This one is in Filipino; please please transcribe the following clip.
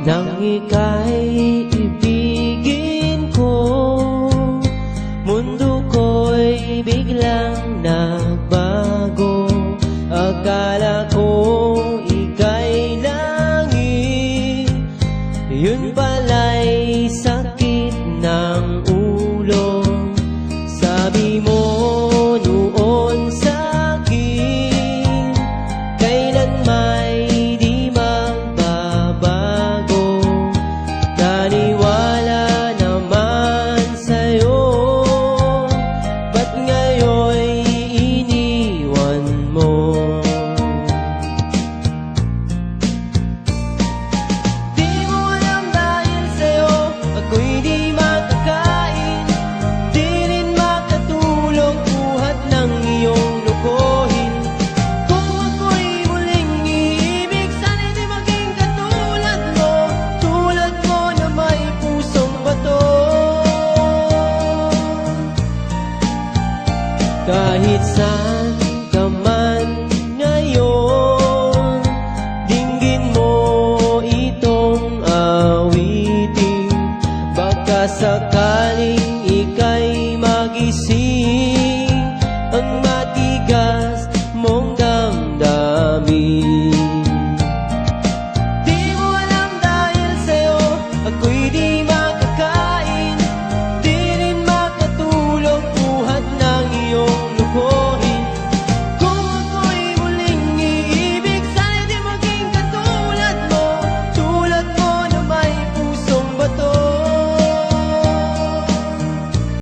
nang ika'y ibigin ko. Mundo ko'y biglang nagbago. Akala ko ika'y langit, yun pala'y sakit ng ulo. Sabi mo noon sa'kin, kailan may di magbabago. Naniwala naman sa'yo, ba't ngayon'y iniwan mo? Di mo alam dahil sa'yo ako'y di makakain, di rin makatulog buhat ng iyong lokohin. Kung ako'y muling iibig, sana'y di maging katulad mo, tulad mo na may pusong bato. Kahit saan ka man ngayon, dinggin mo itong awitin. Baka sakaling ika'y magising,